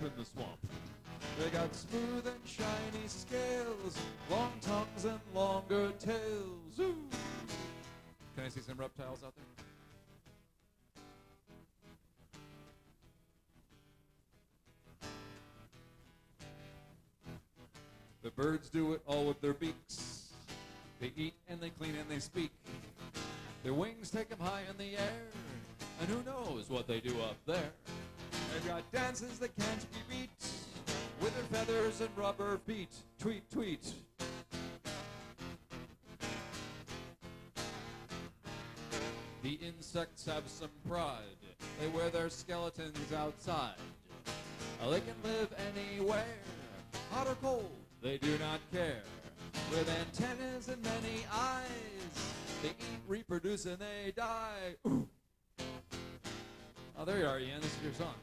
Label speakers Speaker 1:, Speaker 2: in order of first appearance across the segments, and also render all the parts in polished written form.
Speaker 1: in the swamp. They got smooth and shiny scales, long tongues and longer tails. Ooh. Can I see some reptiles out there? The birds do it all with their beaks. They eat and they clean and they speak. Their wings take them high in the air, and who knows what they do up there. They've got dances that can't be beat, with their feathers and rubber feet. Tweet, tweet. The insects have some pride. They wear their skeletons outside. They can live anywhere, hot or cold, they do not care. With antennas and many eyes, they eat, reproduce, and they die. Ooh. Oh, there you are, Ian. This is your song.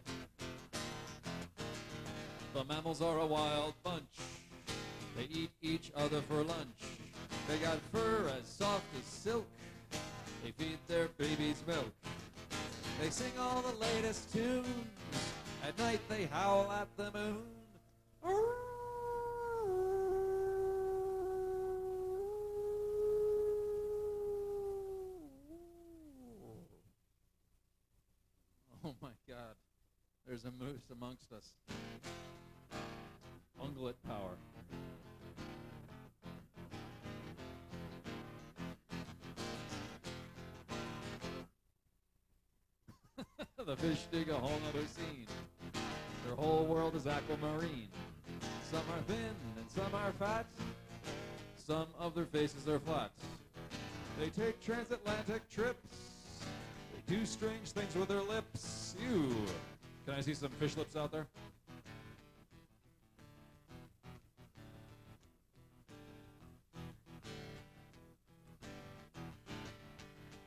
Speaker 1: The mammals are a wild bunch. They eat each other for lunch. They got fur as soft as silk. They feed their babies milk. They sing all the latest tunes. At night they howl at the moon. Oh my God, there's a moose amongst us. Ungulate power. The fish dig a whole other scene. Their whole world is aquamarine. Some are thin and some are fat. Some of their faces are flat. They take transatlantic trips. They do strange things with their lips. Ew. Can I see some fish lips out there?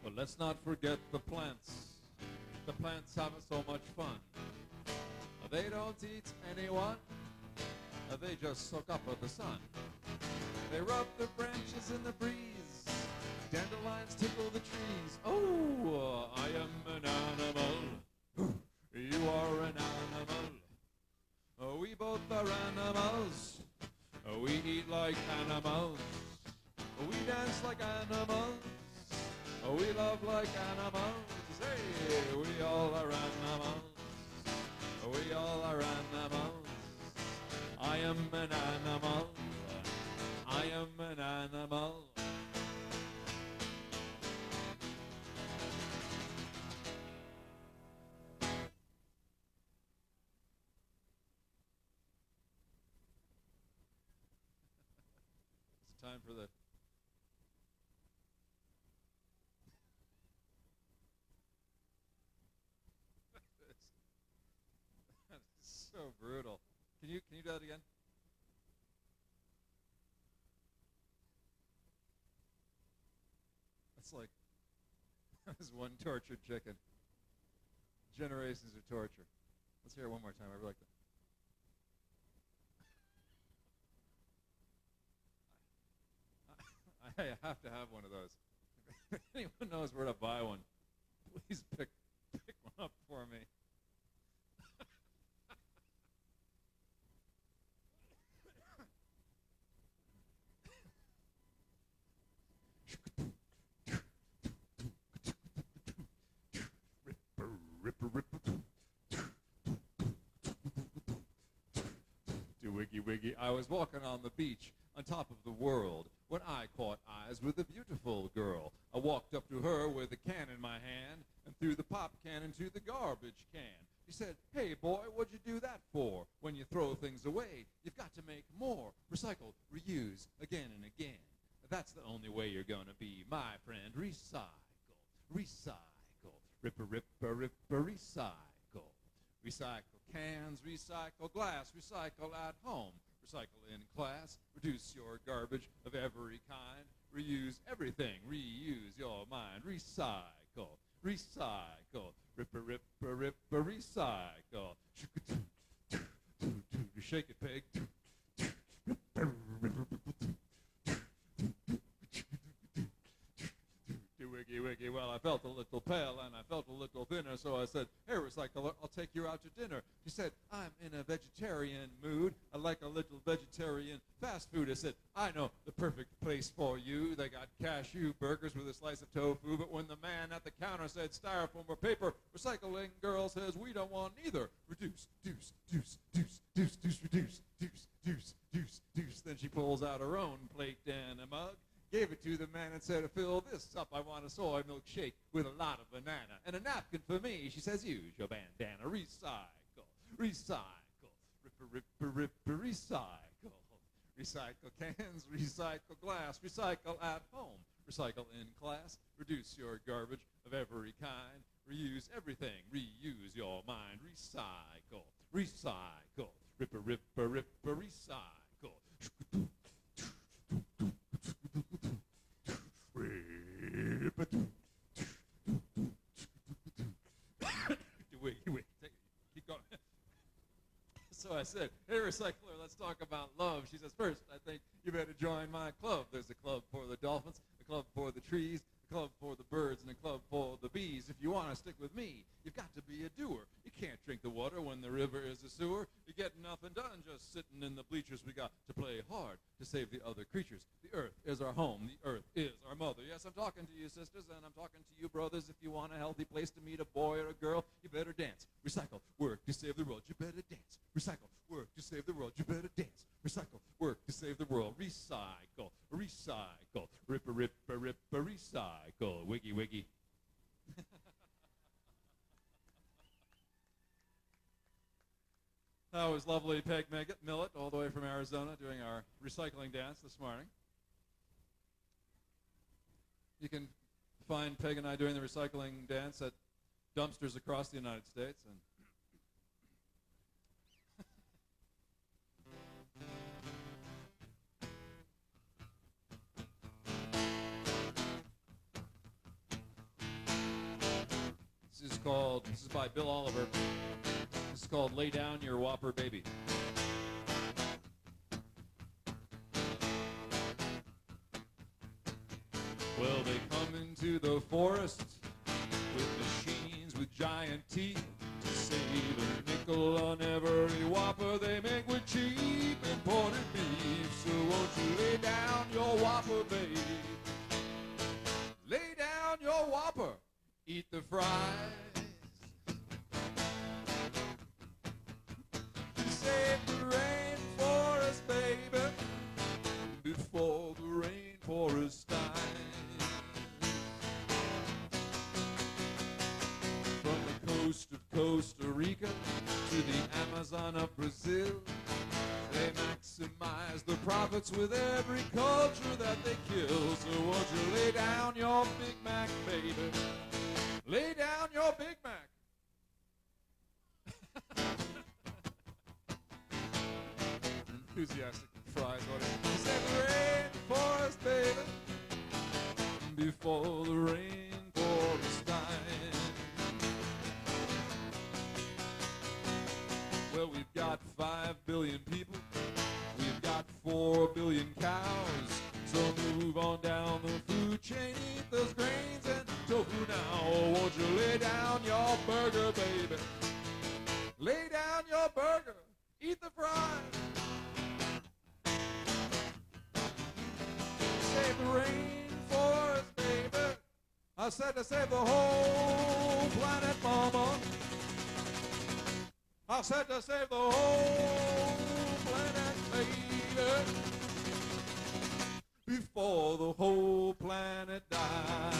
Speaker 1: But let's not forget the plants. The plants have so much fun. They don't eat anyone. They just soak up with the sun. They rub their branches in the breeze. Dandelions tickle the trees. Oh, I am an animal. You are an animal. We both are animals. We eat like animals. We dance like animals. We love like animals. Hey, we all are animals. We all are animals. I am an animal. I am an animal. It's time for the so brutal. Can you do that again? That's like that was one tortured chicken. Generations of torture. Let's hear it one more time. I really like that. I have to have one of those. If anyone knows where to buy one, please pick one up for me. Wiggy wiggy, I was walking on the beach on top of the world when I caught eyes with a beautiful girl. I walked up to her with a can in my hand and threw the pop can into the garbage can. She said, "Hey boy, what'd you do that for? When you throw things away, you've got to make more. Recycle, reuse, again and again. That's the only way you're gonna be my friend. Recycle, recycle, ripper, ripper, ripper, recycle. Recycle cans, recycle glass, recycle at home, recycle in class, reduce your garbage of every kind, reuse everything, reuse your mind, recycle, recycle, ripper, ripper, ripper, recycle. Shake it, pig. Do wiggy wiggy, wiggy. Well, I felt a little pale and I felt a little thinner, so I said, hey, recycler, I'll take you out to dinner. She said, I'm in a vegetarian mood. I like a little vegetarian fast food. I said, I know the perfect place for you. They got cashew burgers with a slice of tofu, but when the man at the counter said styrofoam or paper, recycling girl says, we don't want neither. Reduce, deuce, deuce, deuce, deuce, deuce, reduce, deuce, deuce, deuce, deuce. Then she pulls out her own plate and a mug, gave it to the man and said, fill this up. I want a soy milkshake with a lot of banana and a napkin for me. She says, use your bandana. Recycle, recycle, ripper, ripper, ripper, recycle. Recycle cans, recycle glass, recycle at home, recycle in class, reduce your garbage of every kind, reuse everything, reuse your mind, recycle, recycle, ripper, ripper, ripper, recycle. Wait, keep going. So I said, hey, recycler, let's talk about love. She says, first, I think you better join my club. There's a club for the dolphins, a club for the trees, a club for the birds, and a club for the bees. If you want to stick with me, you've got to be a doer. You can't drink the water when the river is a sewer. You get nothing done just sitting in the bleachers. We got to play hard to save the other creatures. The earth is our home. The earth is our mother. Yes, I'm talking to you, sisters, and I'm talking to you, brothers. If you want a healthy place to meet a boy or a girl, you better dance. Recycle, work to save the world. You better dance. Recycle, work to save the world. You better dance. Recycle, work to save the world. Recycle, recycle, ripper, ripper, ripper, recycle. Wiggy, wiggy. That was lovely Peg Millet, all the way from Arizona, doing our recycling dance this morning. You can find Peg and I doing the recycling dance at dumpsters across the United States. And this is by Bill Oliver. This is called Lay Down Your Whopper Baby. Well, they come into the forest with machines with giant teeth to save a nickel on every whopper they make with cheap imported beef. So won't you lay down your whopper, baby? Lay down your whopper, eat the fries. Save the rainforest, baby, before the rainforest dies. From the coast of Costa Rica to the Amazon of Brazil, they maximize the profits with every culture that they kill. So won't you lay down your Big Mac, baby? Lay down your Big Mac. Enthusiastic fries audience. Save the rainforest, baby, before the rainforest dies. Well, we've got 5 billion people. We've got 4 billion cows. So move on down the food chain, eat those grains and tofu now. Oh, won't you lay down your burger, baby? Lay down your burger, eat the fries. Save the rainforest, baby. I said to save the whole planet, mama. I said to save the whole planet, baby, before the whole planet dies.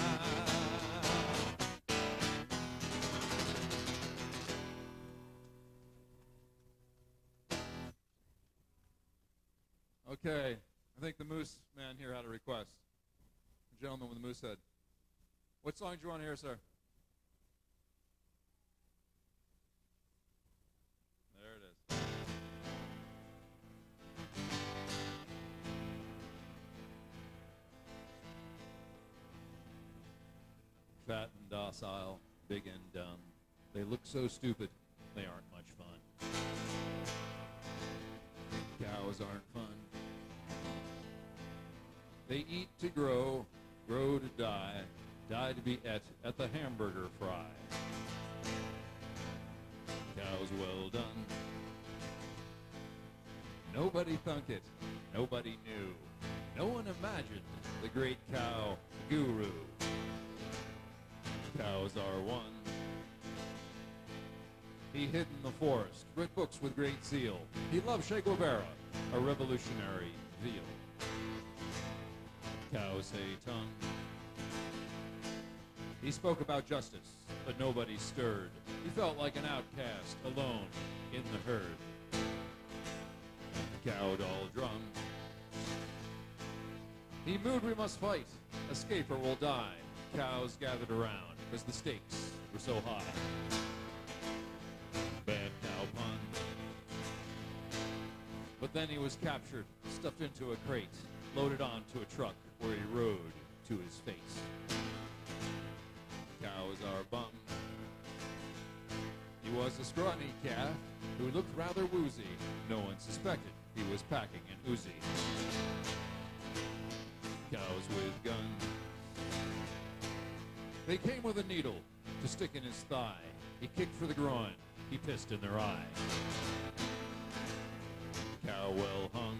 Speaker 1: Okay. I think the Moose man here had a request. The gentleman with the moose head. What song do you want to hear, sir? There it is. Fat and docile, big and dumb. They look so stupid, they aren't much fun. Cows aren't fun. They eat to grow, grow to die die to be et at the hamburger fry. Cows well done. Nobody thunk it, nobody knew. No one imagined the great cow guru. Cows are one. He hid in the forest, read books with great zeal. He loved Che Guevara, a revolutionary veal. Cows say tongue. He spoke about justice, but nobody stirred. He felt like an outcast, alone in the herd. Cowed all drunk. He mooed we must fight, escape or we'll die. Cows gathered around, because the stakes were so high. Bad cow pun. But then he was captured, stuffed into a crate, loaded onto a truck where he rode to his face. Cows are bummed. He was a scrawny calf who looked rather woozy. No one suspected he was packing an Uzi. Cows with guns. They came with a needle to stick in his thigh. He kicked for the groin. He pissed in their eye. Cow well hung.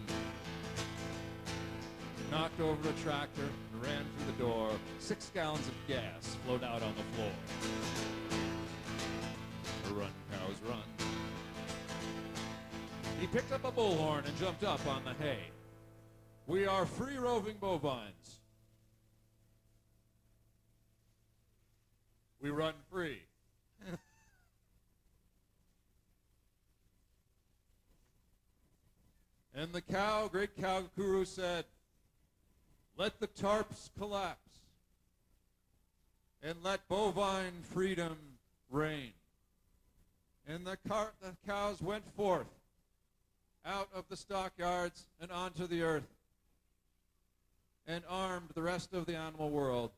Speaker 1: Knocked over a tractor and ran through the door. 6 gallons of gas flowed out on the floor. Run, cows, run. He picked up a bullhorn and jumped up on the hay. We are free-roving bovines. We run free. And the cow, great cow guru said, let the tarps collapse and let bovine freedom reign. And the cows went forth out of the stockyards and onto the earth and armed the rest of the animal world.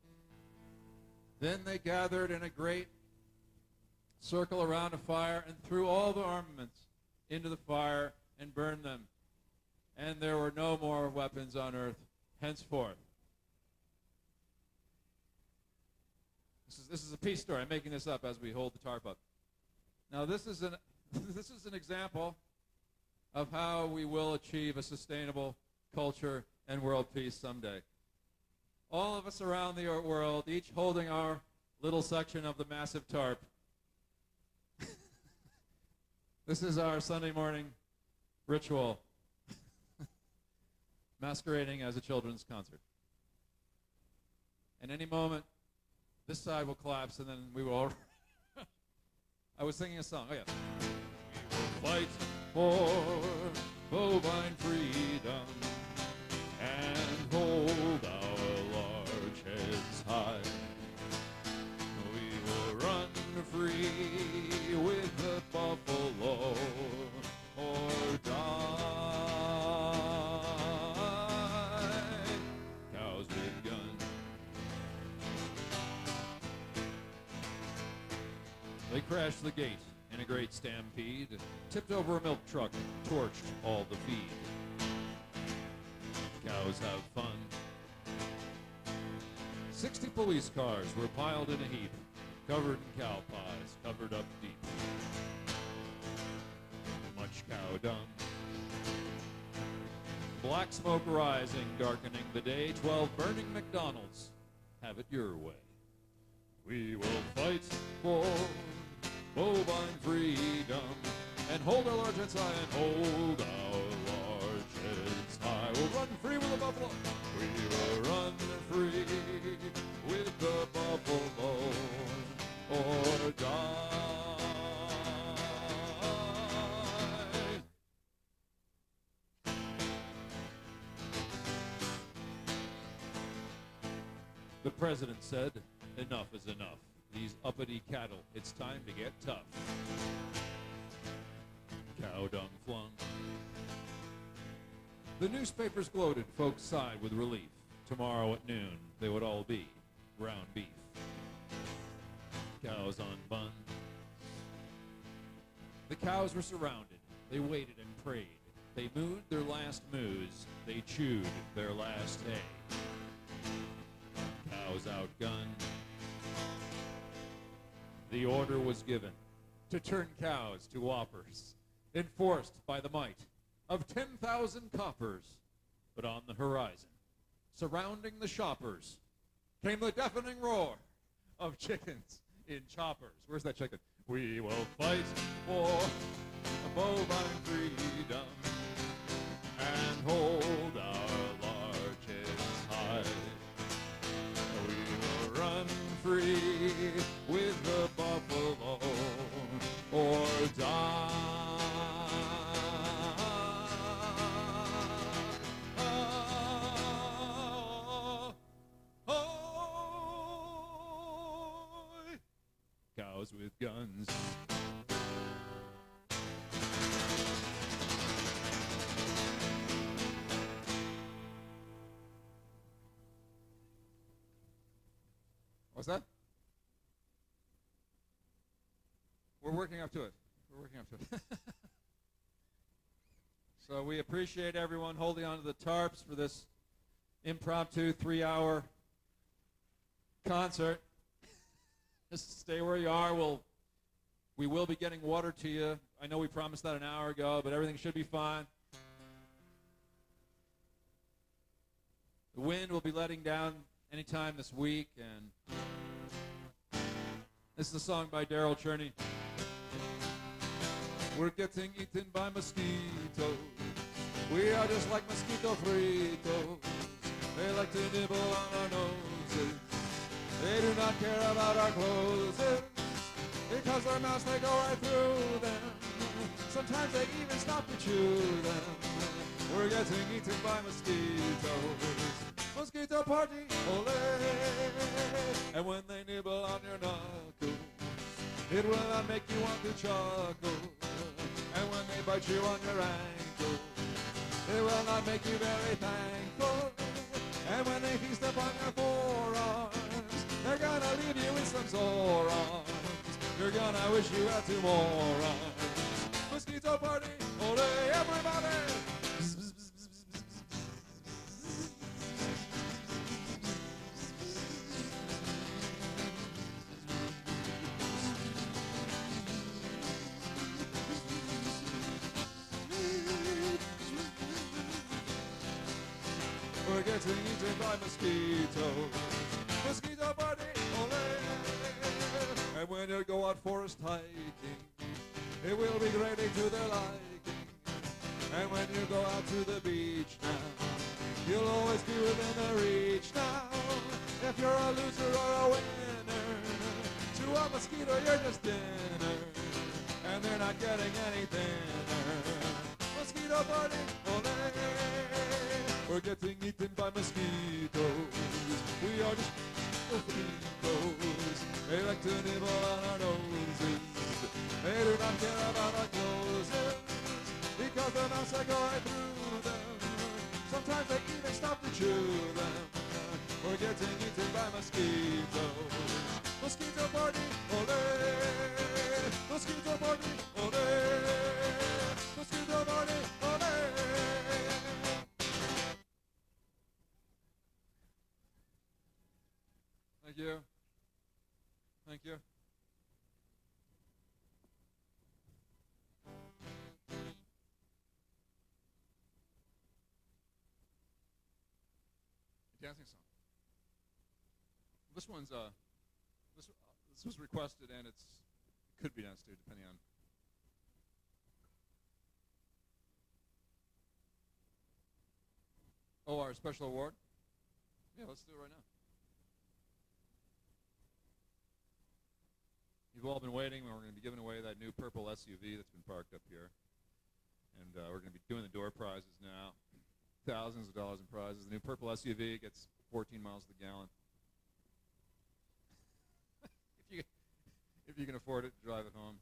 Speaker 1: Then they gathered in a great circle around a fire and threw all the armaments into the fire and burned them. And there were no more weapons on earth henceforth. This is a peace story. I'm making this up as we hold the tarp up. Now this is an example of how we will achieve a sustainable culture and world peace someday. All of us around the world, each holding our little section of the massive tarp. This is our Sunday morning ritual, masquerading as a children's concert. And any moment, this side will collapse, and then we will all... I was singing a song. Oh, yeah. We will fight for bovine freedom and hold our large heads high. We will run free with the buffalo or die. Cows with guns. They crashed the gate in a great stampede, tipped over a milk truck, torched all the feed. Cows have fun. 60 police cars were piled in a heap, covered in cow pies, covered up deep. Much cow dung. Black smoke rising, darkening the day. 12 burning McDonald's. Have it your way. We will fight for bovine freedom and hold our large heads high and hold our large heads high. We'll run free with the buffalo. We will run free with the buffalo or die. The president said, enough is enough. These uppity cattle, it's time to get tough. Cow dung flung. The newspapers gloated, folks sighed with relief. Tomorrow at noon, they would all be ground beef. Cows on buns. The cows were surrounded. They waited and prayed. They mooed their last moos. They chewed their last hay. Cows outgunned. the order was given to turn cows to whoppers, enforced by the might of 10,000 coppers. But on the horizon, surrounding the shoppers, came the deafening roar of chickens in choppers. Where's that chicken? We will fight for bovine freedom and hold our largest high. We will run free with the buffalo or die. Cows with guns. What's that? We're working up to it. We're working up to it. So we appreciate everyone holding on to the tarps for this impromptu 3-hour concert. Just stay where you are. We will be getting water to you. I know we promised that an hour ago, but everything should be fine. The wind will be letting down anytime this week, and this is a song by Daryl Cherney. We're getting eaten by mosquitoes. We are just like mosquito fritos. They like to nibble on our noses. They do not care about our clothes, because their mouths, they go right through them. Sometimes they even stop to chew them. We're getting eaten by mosquitoes. Mosquito party, ole! And when they nibble on your knuckles, it will not make you want to chuckle. And when they bite you on your ankle, it will not make you very thankful. And when they feast upon your forearms, they're gonna leave you with some sore arms. You're gonna wish you had 2 more arms. Mosquito party, ole, everybody! We're getting eaten by mosquitoes. Mosquito party, ole! And when you go out forest hiking, it will be greatly to their liking. And when you go out to the beach now, you'll always be within their reach now. If you're a loser or a winner, to a mosquito you're just dinner. And they're not getting any thinner. Mosquito party, ole! We're getting eaten by mosquitoes. We are just mosquitoes. They like to nibble on our noses. They do not care about our clothes, because their mouths, they go right through them. Sometimes they even stop to chew them. We're getting eaten by mosquitoes. Mosquito party, ole! Mosquito party, ole! Mosquito party, ole! Thank you. Thank you. Dancing song. This one's this was requested, and it could be danced to depending on. Oh, our special award? Yeah, let's do it right now. You've all been waiting. We're going to be giving away that new purple SUV that's been parked up here. And we're going to be doing the door prizes now. Thousands of dollars in prizes. The new purple SUV gets 14 miles to the gallon. if you can afford it, drive it home.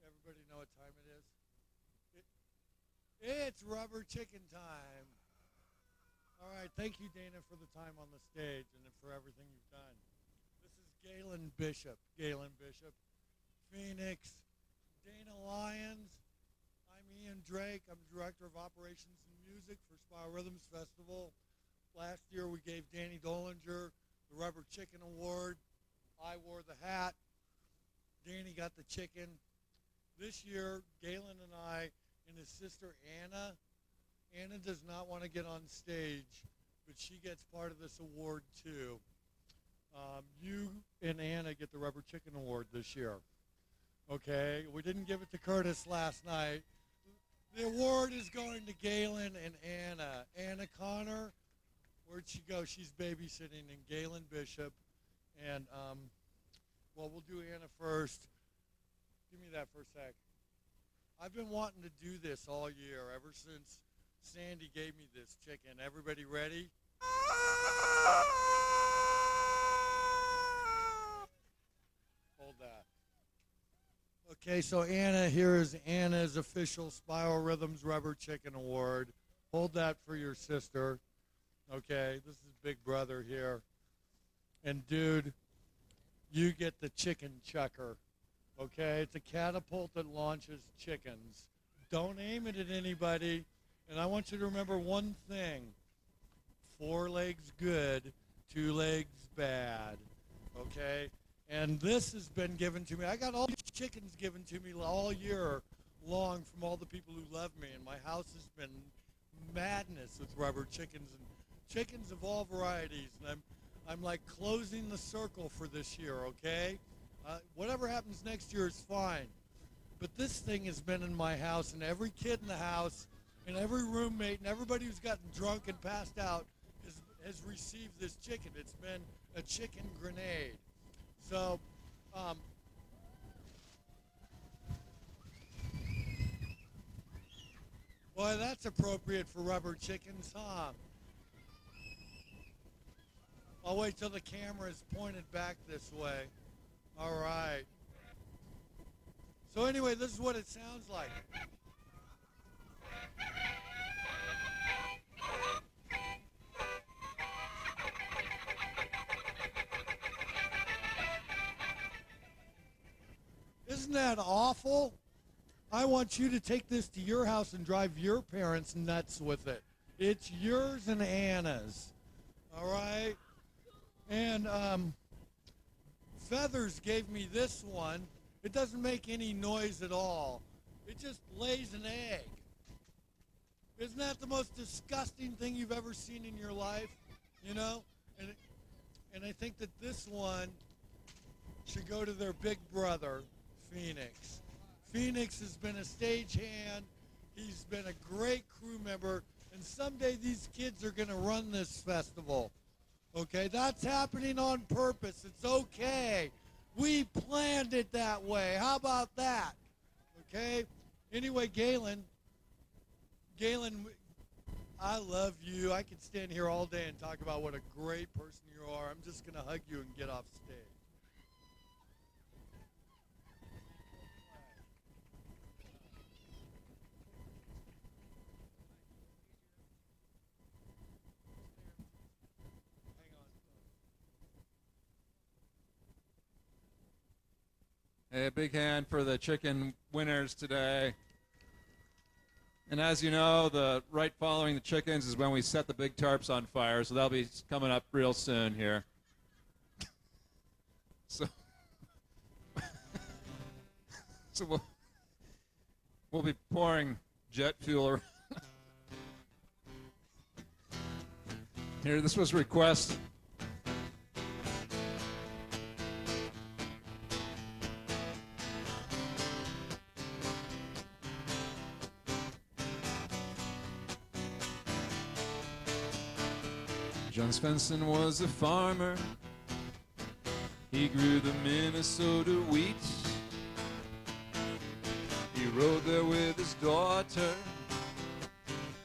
Speaker 2: Everybody know what time it is? It's rubber chicken time. All right, thank you, Dana, for the time on the stage and for everything you've done. This is Galen Bishop. Galen Bishop Phoenix, Dana Lyons. I'm Ian Drake. I'm Director of Operations and Music for Spiral Rhythms Festival. Last year we gave Danny Dolinger the Rubber Chicken Award. I wore the hat. Danny got the chicken. This year, Galen and I and his sister Anna. Anna does not want to get on stage, but she gets part of this award too. You and Anna get the Rubber Chicken Award this year. Okay, we didn't give it to Curtis last night. The award is going to Galen and Anna. Anna Connor, where'd she go? She's babysitting, and Galen Bishop. And, well, we'll do Anna first. Give me that for a sec. I've been wanting to do this all year, ever since Sandy gave me this chicken. Everybody ready? Hold that. Okay, so Anna, here is Anna's official Spiral Rhythms Rubber Chicken Award. Hold that for your sister. Okay, this is Big Brother here. And dude, you get the chicken chucker. Okay, it's a catapult that launches chickens. Don't aim it at anybody. And I want you to remember one thing. 4 legs good, 2 legs bad. Okay? And this has been given to me. I got all these chickens given to me all year long from all the people who love me. And my house has been madness with rubber chickens and chickens of all varieties. And I'm like closing the circle for this year, okay? Whatever happens next year is fine. But this thing has been in my house, and every kid in the house, and every roommate, and everybody who's gotten drunk and passed out has received this chicken. It's been a chicken grenade. So, boy, that's appropriate for rubber chickens, huh? I'll wait till the camera is pointed back this way. All right. So anyway, this is what it sounds like. Isn't that awful? I want you to take this to your house and drive your parents nuts with it. It's yours and Anna's. All right? And Feathers gave me this one. It doesn't make any noise at all. It just lays an egg. Isn't that the most disgusting thing you've ever seen in your life? You know? And I think that this one should go to their big brother, Phoenix. Phoenix has been a stagehand. He's been a great crew member. And someday these kids are going to run this festival. Okay? That's happening on purpose. It's okay. We planned it that way. How about that? Okay? Anyway, Galen, I love you. I could stand here all day and talk about what a great person you are. I'm just going to hug you and get off stage.
Speaker 1: Hey, a big hand for the chicken winners today. And as you know, the right following the chickens is when we set the big tarps on fire, so that'll be coming up real soon here. So, we'll be pouring jet fuel around. Here, this was a request. John Svensson was a farmer. He grew the Minnesota wheat. He rode there with his daughter,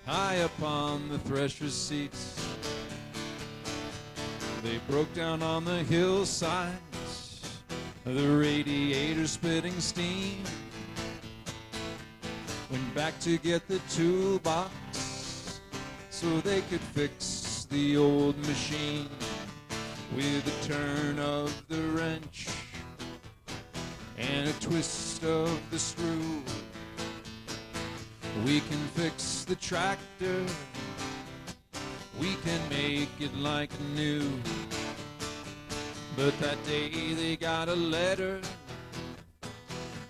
Speaker 1: high up on the thresher's seat. They broke down on the hillsides, the radiator spitting steam. Went back to get the toolbox so they could fix the old machine. With a turn of the wrench, and a twist of the screw. We can fix the tractor, we can make it like new. But that day they got a letter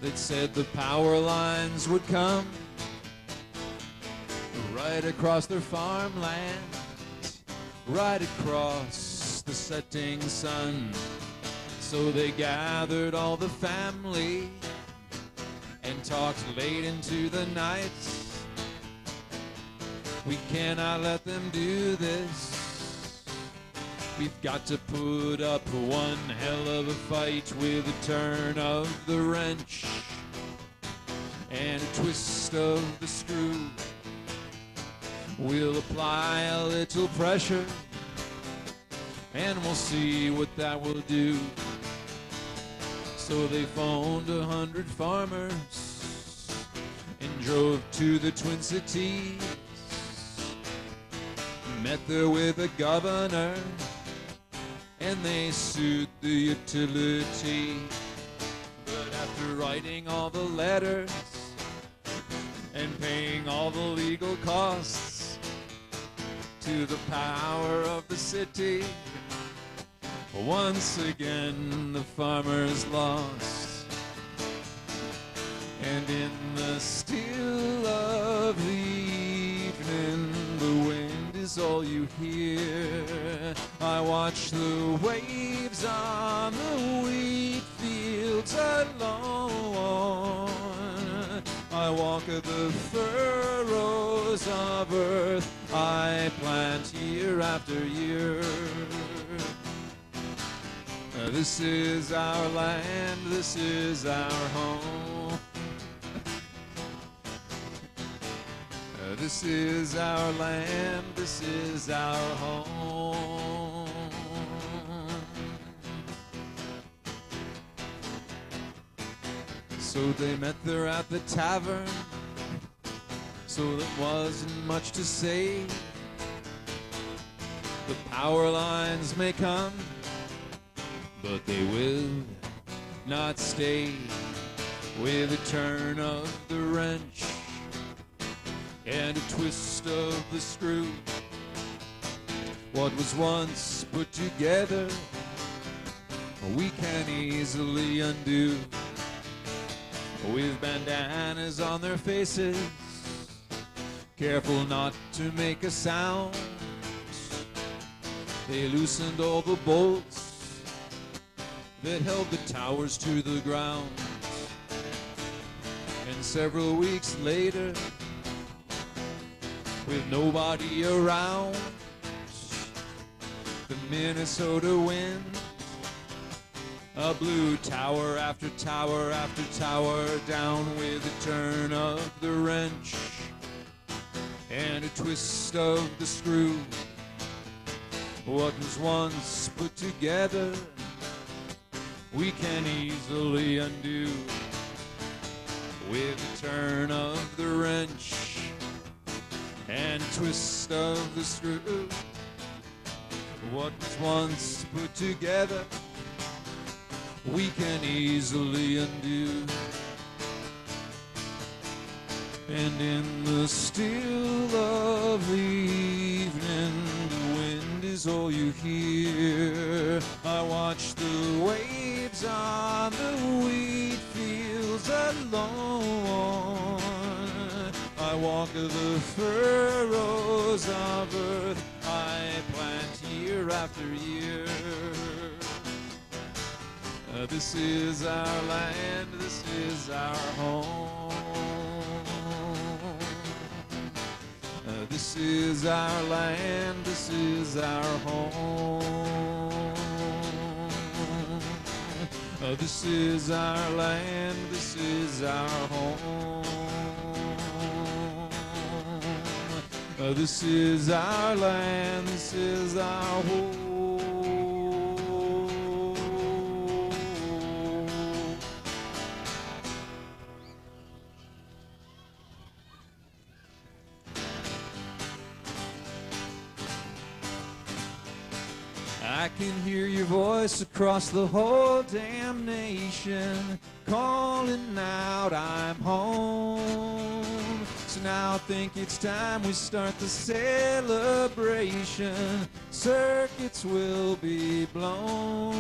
Speaker 1: that said the power lines would come right across their farmland, right across the setting sun. So they gathered all the family and talked late into the night. We cannot let them do this. We've got to put up one hell of a fight with a turn of the wrench and a twist of the screw. We'll apply a little pressure and we'll see what that will do. So they phoned 100 farmers and drove to the Twin Cities. Met there with the governor and they sued the utility. But after writing all the letters and paying all the legal costs to the power of the city, once again the farmers lost. And in the still of the evening, the wind is all you hear. I watch the waves on the wheat fields alone. I walk the furrows of earth I plant year after year. This is our land, this is our home. This is our land, this is our home. So they met there at the tavern, so there wasn't much to say. The power lines may come, but they will not stay. With a turn of the wrench and a twist of the screw, what was once put together we can easily undo. With bandanas on their faces, careful not to make a sound, they loosened all the bolts that held the towers to the ground. And several weeks later, with nobody around, the Minnesota wind blew tower after tower after tower down with a turn of the wrench and a twist of the screw. What was once put together we can easily undo. With a turn of the wrench and a twist of the screw, what was once put together we can easily undo. And in the still of the evening, the wind is all you hear. I watch the waves on the wheat fields alone. I walk the furrows of earth I plant year after year. This is our land, this is our home. This is our land, this is our home. This is our land, this is our home. This is our land, this is our home. I can hear your voice across the whole damn nation, calling out, I'm home. So now I think it's time we start the celebration. Circuits will be blown,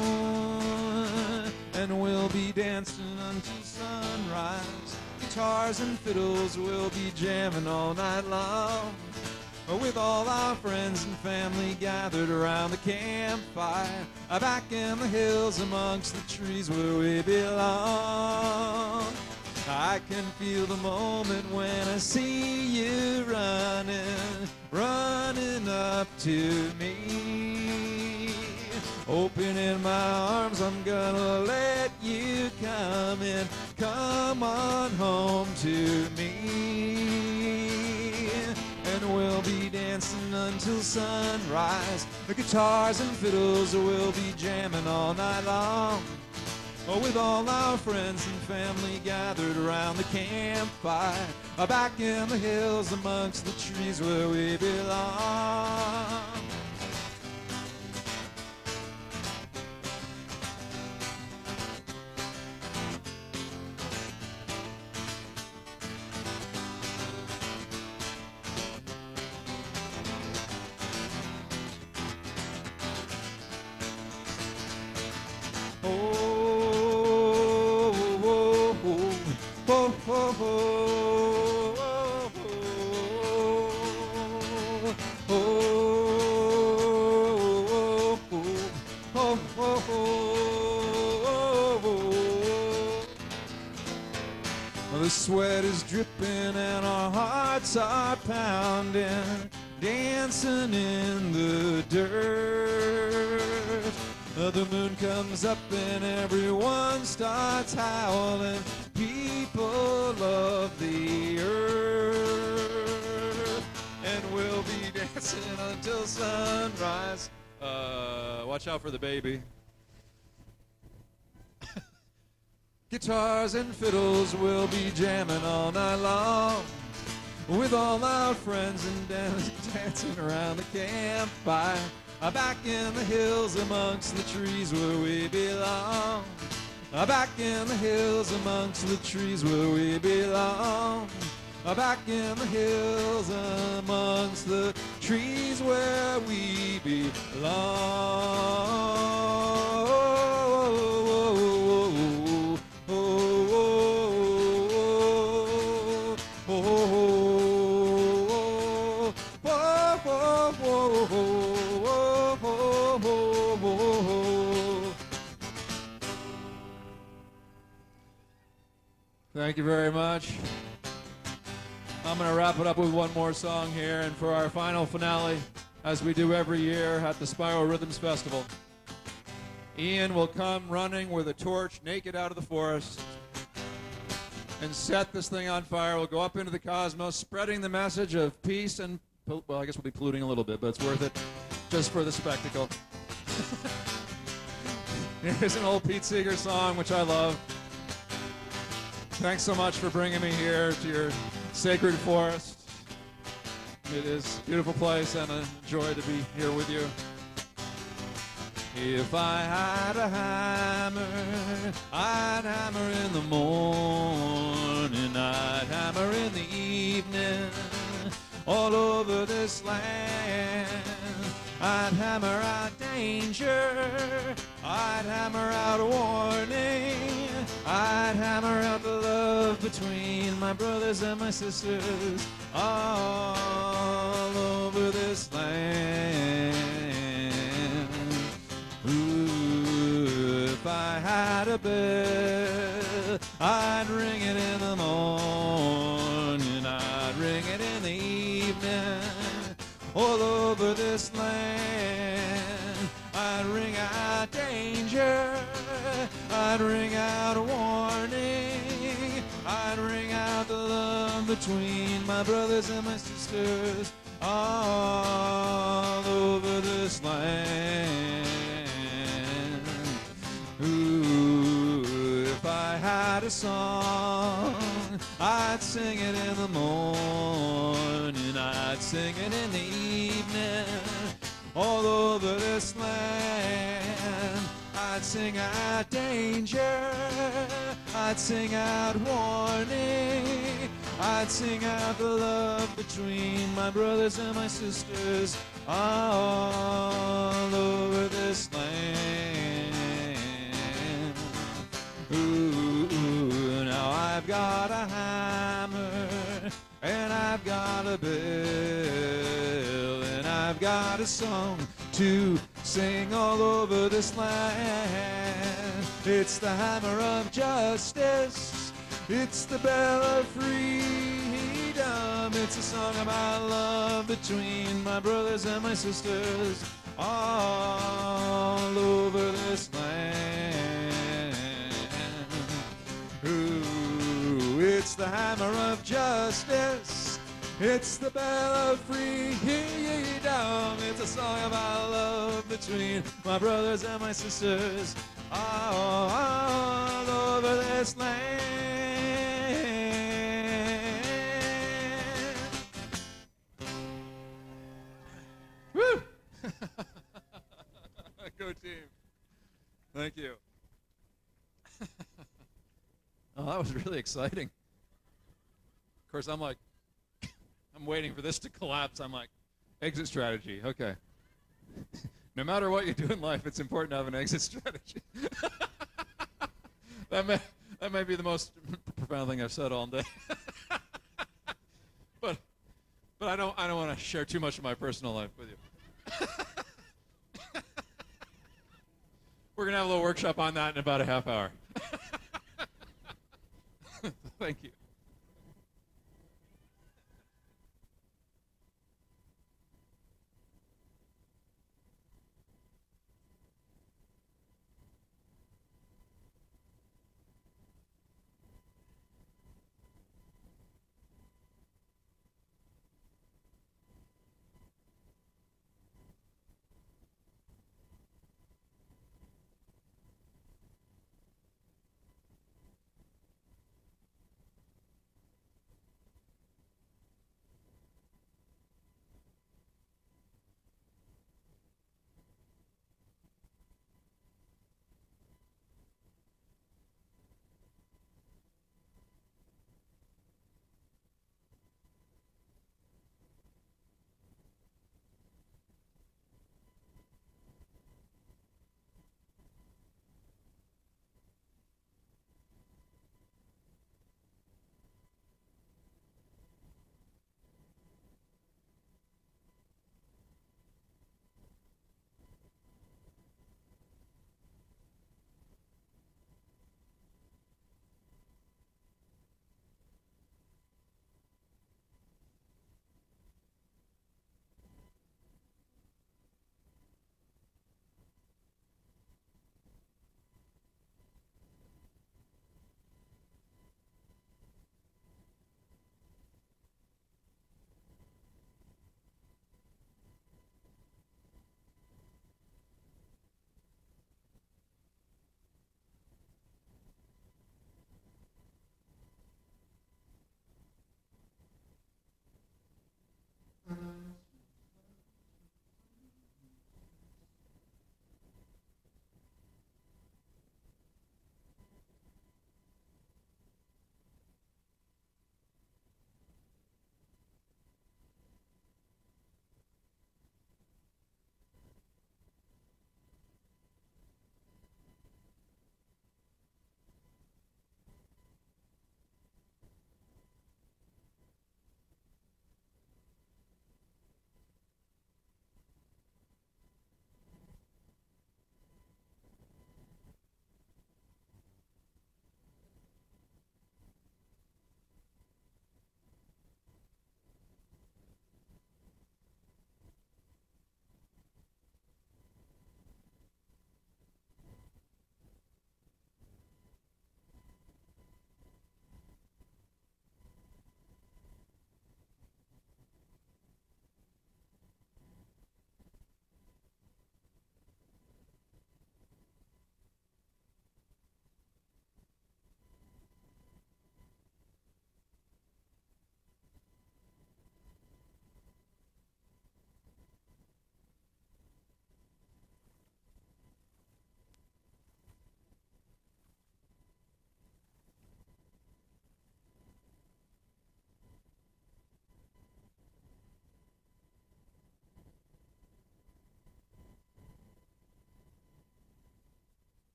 Speaker 1: and we'll be dancing until sunrise. Guitars and fiddles will be jamming all night long, with all our friends and family gathered around the campfire, back in the hills amongst the trees where we belong. I can feel the moment when I see you running up to me. Opening my arms, I'm gonna let you come in. Come on home to me. And we'll be dancing until sunrise. The guitars and fiddles will be jamming all night long, with all our friends and family gathered around the campfire, back in the hills amongst the trees where we belong. The sweat is dripping and our hearts are pounding, dancing in the dirt. The moon comes up and everyone starts howling. People of the earth, and we'll be dancing until sunrise. Watch out for the baby. Guitars and fiddles will be jamming all night long, with all our friends and dancing around the campfire, back in the hills amongst the trees where we belong. Back in the hills amongst the trees where we belong. Back in the hills amongst the trees where we belong. Thank you very much. I'm going to wrap it up with one more song here, and for our final finale, as we do every year at the Spiral Rhythms Festival, Ian will come running with a torch naked out of the forest and set this thing on fire. We'll go up into the cosmos, spreading the message of peace and, well, I guess we'll be polluting a little bit, but it's worth it just for the spectacle. Here's an old Pete Seeger song, which I love. Thanks so much for bringing me here to your sacred forest. It is a beautiful place and a joy to be here with you. If I had a hammer, I'd hammer in the morning, I'd hammer in the evening, all over this land. I'd hammer out danger, I'd hammer out a warning, I'd hammer out the love between my brothers and my sisters all over this land. Ooh, if I had a bell, I'd ring it in the morning, I'd ring it in the evening, all over this land. I'd ring out danger, I'd ring out a warning, I'd ring out the love between my brothers and my sisters all over this land. Ooh, if I had a song, I'd sing it in the morning, I'd sing it in the evening, all over this land. I'd sing out danger, I'd sing out warning, I'd sing out the love between my brothers and my sisters all over this land. Ooh, now I've got a hammer, and I've got a bell, and I've got a song to sing all over this land. It's the hammer of justice, it's the bell of freedom, it's a song about love between my brothers and my sisters all over this land. Ooh, it's the hammer of justice, it's the bell of freedom, it's a song about love between my brothers and my sisters all over this land. Woo! Go team. Thank you. Oh, that was really exciting. Of course, I'm waiting for this to collapse. I'm like, exit strategy. Okay. No matter what you do in life, it's important to have an exit strategy. That may be the most profound thing I've said all day. but I don't want to share too much of my personal life with you. We're gonna have a little workshop on that in about a half hour. Thank you.